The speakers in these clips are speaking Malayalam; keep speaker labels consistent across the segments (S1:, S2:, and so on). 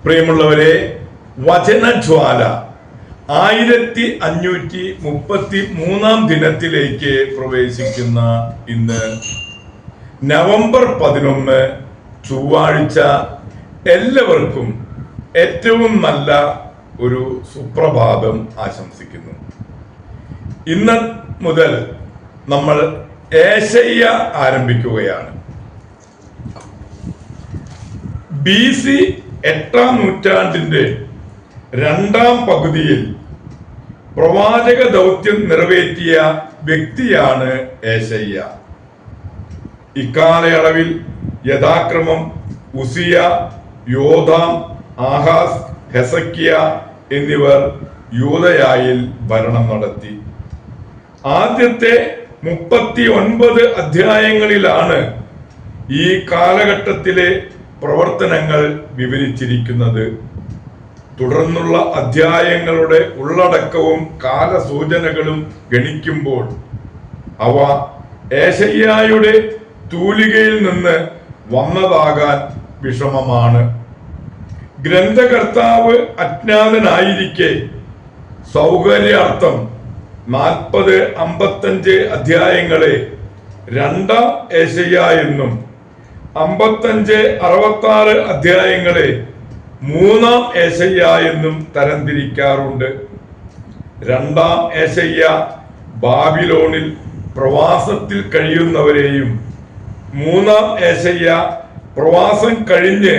S1: പ്രിയമുള്ളവരെ, വചനജ്വാല 1533 ദിനത്തിലേക്ക് പ്രവേശിക്കുന്ന ഇന്ന് നവംബർ 11 ചൊവ്വാഴ്ച എല്ലാവർക്കും ഏറ്റവും നല്ല ഒരു സുപ്രഭാതം ആശംസിക്കുന്നു. ഇന്ന് മുതൽ നമ്മൾ ഏശയ്യ ആരംഭിക്കുകയാണ്. BC 8-ാം നൂറ്റാണ്ടിന്റെ 2-ാം പകുതിയിൽ പ്രവാചക ദൗത്യം നിറവേറ്റിയ വ്യക്തിയാണ് ഏശയ്യ. ഇക്കാലയളവിൽ യഥാക്രമം ഉസിയ, യോഥാം, ആഹാസ്, ഹെസക്കിയ എന്നിവർ യൂദയായിൽ ഭരണം നടത്തി. ആദ്യത്തെ 39 അധ്യായങ്ങളിലാണ് ഈ കാലഘട്ടത്തിലെ പ്രവർത്തനങ്ങൾ വിവരിച്ചിരിക്കുന്നത്. തുടർന്നുള്ള അധ്യായങ്ങളുടെ ഉള്ളടക്കവും കാലസൂചനകളും ഗണിക്കുമ്പോൾ അവ ഏശയ്യായുടെ തൂലികയിൽ നിന്ന് വന്നതാകാൻ വിഷമമാണ്. ഗ്രന്ഥകർത്താവ് അജ്ഞാതനായിരിക്കെ സൗകര്യാർത്ഥം 40-55 അധ്യായങ്ങളെ 2-ാം ഏശയ്യ എന്നും 55-66 അധ്യായങ്ങളെ 3-ാം ഏശയ്യ എന്നും തരംതിരിക്കാറുണ്ട്. 2-ാം ഏശയ്യ ബാബിലോണിൽ പ്രവാസത്തിൽ കഴിയുന്നവരെയും 3-ാം ഏശയ്യ പ്രവാസം കഴിഞ്ഞ്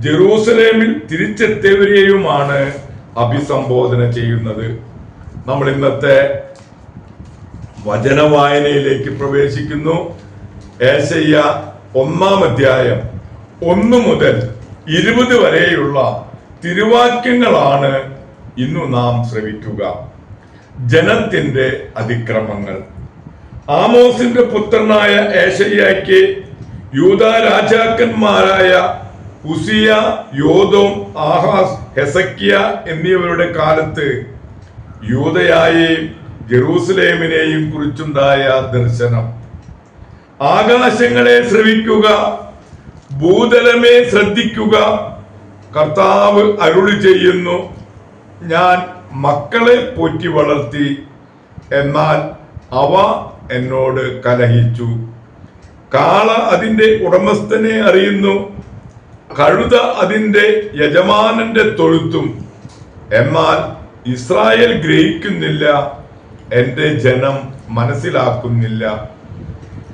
S1: ജെറൂസലേമിൽ തിരിച്ചെത്തിയവരെയുമാണ് അഭിസംബോധന ചെയ്യുന്നത്. നമ്മൾ ഇന്നത്തെ വചനവായനയിലേക്ക് പ്രവേശിക്കുന്നു. ഏശയ്യ 1-ാം അധ്യായം 1 മുതൽ 20 വരെയുള്ള തിരുവാക്യങ്ങളാണ് ഇന്നു നാം ശ്രവിക്കുക. ജനത്തിന്റെ അതിക്രമങ്ങൾ. ആമോസിന്റെ പുത്രനായ ഏശയ്യയ്ക്ക് യൂദാ രാജാക്കന്മാരായ ഉസിയ, യോദോം, ആഹാസ്, ഹെസക്കിയ എന്നിവരുടെ കാലത്ത് യൂദയായെയും ജെറൂസലേമിനെയും കുറിച്ചുണ്ടായ ദർശനം. ആകാശങ്ങളെ ശ്രവിക്കുക, ഭൂതലമേ ശ്രദ്ധിക്കുക. കർത്താവ് അരുളി ചെയ്യുന്നു, ഞാൻ മക്കളെ പോറ്റി വളർത്തി, എന്നാൽ അവ എന്നോട് കലഹിച്ചു. കാള അതിന്റെ ഉടമസ്ഥനെ അറിയുന്നു, കഴുത അതിന്റെ യജമാനന്റെ തൊഴുത്തും. എന്നാൽ ഇസ്രായേൽ ഗ്രഹിക്കുന്നില്ല, എന്റെ ജനം മനസ്സിലാക്കുന്നില്ല.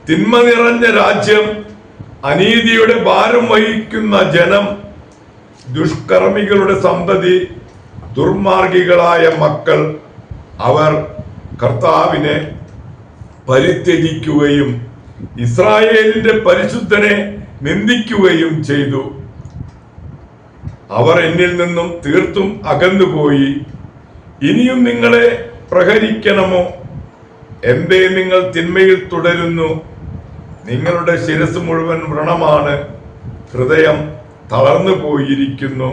S1: തിന്മ നിറഞ്ഞ രാജ്യം, അനീതിയുടെ ഭാരം വഹിക്കുന്ന ജനം, ദുഷ്കർമ്മികളുടെ സന്തതി, ദുർമാർഗികളായ മക്കൾ. അവർ കർത്താവിനെ പരിത്യജിക്കുകയും ഇസ്രായേലിന്റെ പരിശുദ്ധനെ നിന്ദിക്കുകയും ചെയ്തു. അവർ എന്നിൽ നിന്നും തീർത്തും അകന്നുപോയി. ഇനിയും നിങ്ങളെ പ്രഹരിക്കണമോ? എന്തേ നിങ്ങൾ തിന്മയിൽ തുടരുന്നു? നിങ്ങളുടെ ശിരസ് മുഴുവൻ വ്രണമാണ്, ഹൃദയം തളർന്നു പോയിരിക്കുന്നു.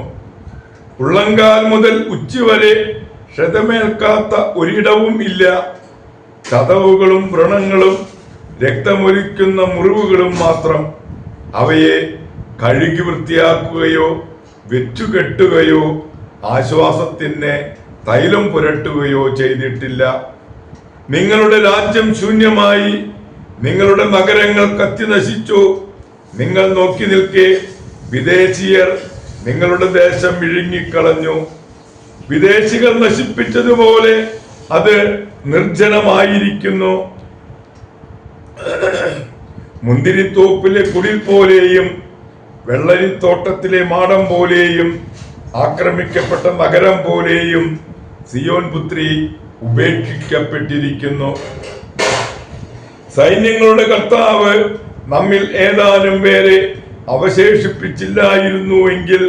S1: ഉള്ളങ്കാൽ മുതൽ ഉച്ചവരെ ക്ഷതമേൽക്കാത്ത ഒരിടവും ഇല്ല. ചതവുകളും വ്രണങ്ങളും രക്തമൊലിക്കുന്ന മുറിവുകളും മാത്രം. അവയെ കഴുകി വൃത്തിയാക്കുകയോ വെച്ചുകെട്ടുകയോ ആശ്വാസത്തിന് തൈലം പുരട്ടുകയോ ചെയ്തിട്ടില്ല. നിങ്ങളുടെ രാജ്യം ശൂന്യമായി, നിങ്ങളുടെ നഗരങ്ങൾ കത്തി നശിച്ചു. നിങ്ങൾ നോക്കി നിൽക്കെ വിദേശീയർ നിങ്ങളുടെ ദേശം വിഴുങ്ങിക്കളഞ്ഞു. വിദേശികൾ നശിപ്പിച്ചതുപോലെ അത് നിർജ്ജനമായിരിക്കുന്നു. മുന്തിരിത്തോപ്പിലെ കുടിൽ പോലെയും വെള്ളരിത്തോട്ടത്തിലെ മാടം പോലെയും ആക്രമിക്കപ്പെട്ട നഗരം പോലെയും സിയോൻ പുത്രി ഉപേക്ഷിക്കപ്പെട്ടിരിക്കുന്നു. സൈന്യങ്ങളുടെ കർത്താവ് നമ്മിൽ ഏതാനും പേരെ അവശേഷിപ്പിച്ചില്ലായിരുന്നുവെങ്കിൽ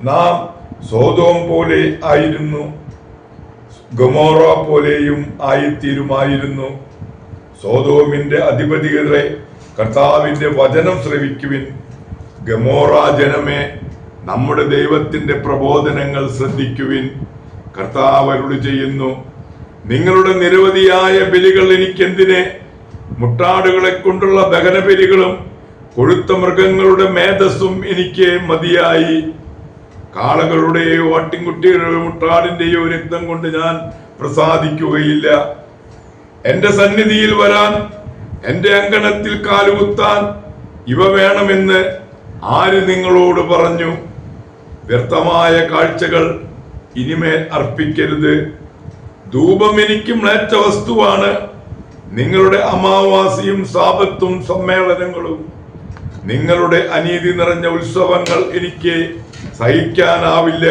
S1: നാം സോദോം പോലെ ആയിരുന്നു, ഗൊമോറ പോലെയും ആയിത്തീരുമായിരുന്നു. സോദോമിന്റെ അധിപതികളെ, കർത്താവിന്റെ വചനം ശ്രവിക്കുവിൻ. ഗമോറ ജനമേ, നമ്മുടെ ദൈവത്തിന്റെ പ്രബോധനങ്ങൾ ശ്രദ്ധിക്കുവിൻ. കർത്താവ് അരുളി ചെയ്യുന്നു, നിങ്ങളുടെ നിരവധിയായ ബലികൾ എനിക്കെന്തിനെ? മുട്ടാടുകളെ കൊണ്ടുള്ള ദഹനബലികളും കൊഴുത്ത മൃഗങ്ങളുടെ മേധസ്സും എനിക്ക് മതിയായി. കാളകളുടെയോ ആട്ടിൻകുട്ടികളുടെയോ മുട്ടാടിന്റെയോ രക്തം കൊണ്ട് ഞാൻ പ്രസാദിക്കുകയില്ല. എന്റെ സന്നിധിയിൽ വരാൻ, എന്റെ അങ്കണത്തിൽ കാലുകുത്താൻ ഇവ വേണമെന്ന് ആര് നിങ്ങളോട് പറഞ്ഞു? വ്യർത്ഥമായ കാഴ്ചകൾ ഇനിമേൽ അർപ്പിക്കരുത്. ധൂപം എനിക്ക് മ്ലേച്ഛ വസ്തുവാണ്. നിങ്ങളുടെ അമാവാസിയും സാപത്തും സമ്മേളനങ്ങളും നിങ്ങളുടെ അനീതി നിറഞ്ഞ ഉത്സവങ്ങൾ എനിക്ക് സഹിക്കാനാവില്ല.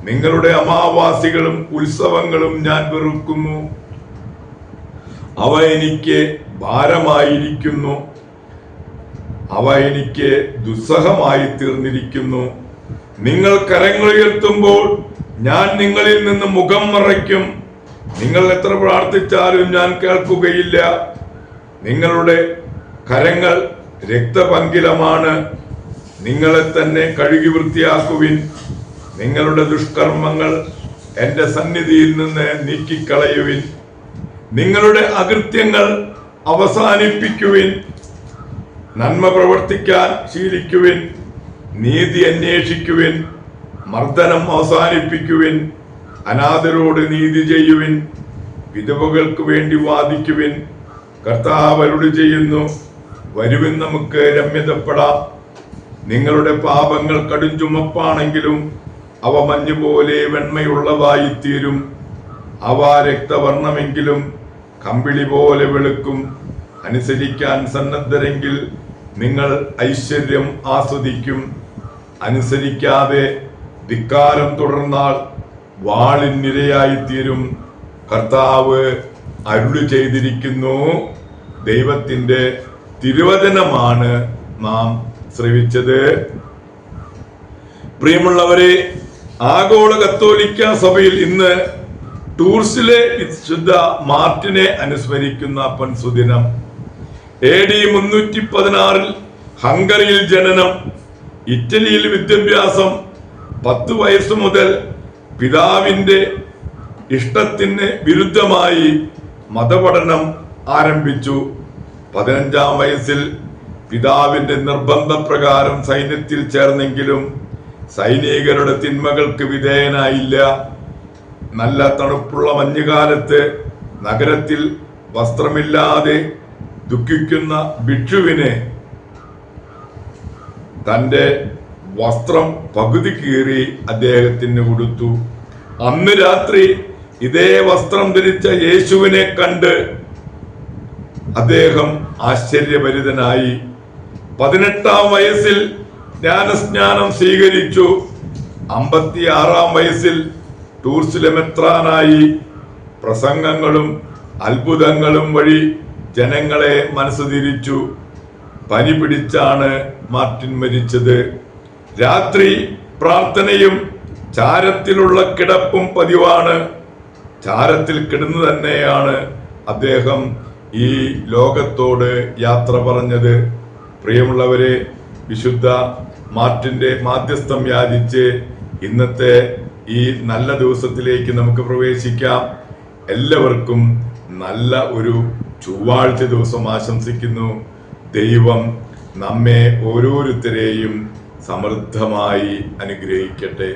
S1: നിങ്ങളുടെ അമാവാസികളും ഉത്സവങ്ങളും ഞാൻ വെറുക്കുന്നു. അവ എനിക്ക് ഭാരമായിരിക്കുന്നു. അവ എനിക്ക് ദുസ്സഹമായി തീർന്നിരിക്കുന്നു. നിങ്ങൾ കരങ്ങൾ ഉയർത്തുമ്പോൾ ഞാൻ നിങ്ങളിൽ നിന്ന് മുഖം മറയ്ക്കും. നിങ്ങൾ എത്ര പ്രാർത്ഥിച്ചാലും ഞാൻ കേൾക്കുകയില്ല. നിങ്ങളുടെ കരങ്ങൾ രക്തപങ്കിലമാണ്. നിങ്ങളെ തന്നെ കഴുകി വൃത്തിയാക്കുവിൻ. നിങ്ങളുടെ ദുഷ്കർമ്മങ്ങൾ എന്റെ സന്നിധിയിൽ നിന്ന് നീക്കിക്കളയുവിൻ. നിങ്ങളുടെ അകൃത്യങ്ങൾ അവസാനിപ്പിക്കുവിൻ. നന്മ പ്രവർത്തിക്കാൻ ശീലിക്കുവിൻ. നീതി അന്വേഷിക്കുവിൻ. മർദ്ദനം അവസാനിപ്പിക്കുവിൻ. അനാഥരോട് നീതി ചെയ്യുവിൻ. വിധവകൾക്ക് വേണ്ടി വാദിക്കുവിൻ. കർത്താവ് അരുളി ചെയ്യുന്നു, വരുവിൻ, നമുക്ക് രമ്യതപ്പെടാം. നിങ്ങളുടെ പാപങ്ങൾ കടുംചുമപ്പാണെങ്കിലും അവ മഞ്ഞുപോലെ വെണ്മയുള്ളതായി തീരും. അവ രക്തവർണ്ണമെങ്കിലും കമ്പിളി പോലെ വെളുക്കും. അനുസരിക്കാൻ സന്നദ്ധരെങ്കിൽ നിങ്ങൾ ഐശ്വര്യം ആസ്വദിക്കും. അനുസരിക്കാതെ ധിക്കാരം തുടർന്നാൽ വാളിനിരയായിത്തീരും. കർത്താവ് അരുളി ചെയ്തിരിക്കുന്നു. ദൈവത്തിന്റെ തിരുവചനമാണ് നാം ശ്രവിച്ചത്. പ്രിയമുള്ളവരെ, ആഗോള കത്തോലിക്ക സഭയിൽ ഇന്ന് ടൂർസിലെ വിശുദ്ധ മാർട്ടിനെ അനുസ്മരിക്കുന്ന പൊൻസുദിനം. AD 316 ഹംഗറിയിൽ ജനനം, ഇറ്റലിയിൽ വിദ്യാഭ്യാസം. 10 വയസ്സ് മുതൽ പിതാവിന്റെ ഇഷ്ടത്തിന് വിരുദ്ധമായി മതപഠനം ആരംഭിച്ചു. 15-ാം വയസ്സിൽ പിതാവിന്റെ നിർബന്ധപ്രകാരം സൈന്യത്തിൽ ചേർന്നെങ്കിലും സൈനികരുടെ തിന്മകൾക്ക് വിധേയനായില്ല. നല്ല തണുപ്പുള്ള മഞ്ഞുകാലത്ത് നഗരത്തിൽ വസ്ത്രമില്ലാതെ ദുഃഖിക്കുന്ന ഭിക്ഷുവിനെ തന്റെ വസ്ത്രം പകുതി കീറി അദ്ദേഹത്തിന് കൊടുത്തു. അന്ന് രാത്രി ഇതേ വസ്ത്രം ധരിച്ച യേശുവിനെ കണ്ട് അദ്ദേഹം ആശ്ചര്യഭരിതനായി. 18-ാം വയസ്സിൽ ജ്ഞാനസ്നാനം സ്വീകരിച്ചു. 56-ാം വയസ്സിൽ ടൂർസിലെ മെത്രാനായി. പ്രസംഗങ്ങളും അത്ഭുതങ്ങളും വഴി ജനങ്ങളെ മനസ്സ് തിരിച്ചു. പനി പിടിച്ചാണ് മാർട്ടിൻ മരിച്ചത്. രാത്രി പ്രാർത്ഥനയും ചാരത്തിലുള്ള കിടപ്പും പതിവാണ്. ചാരത്തിൽ കിടന്നു തന്നെയാണ് അദ്ദേഹം ഈ ലോകത്തോട് യാത്ര പറഞ്ഞത്. പ്രിയമുള്ളവരെ, വിശുദ്ധ മാർട്ടിന്റെ മാധ്യസ്ഥം യാചിച്ച് ഇന്നത്തെ ഈ നല്ല ദിവസത്തിലേക്ക് നമുക്ക് പ്രവേശിക്കാം. എല്ലാവർക്കും നല്ല ഒരു ചൊവ്വാഴ്ച ദിവസം ആശംസിക്കുന്നു. ദൈവം നമ്മെ ഓരോരുത്തരെയും സമൃദ്ധമായി അനുഗ്രഹിക്കട്ടെ.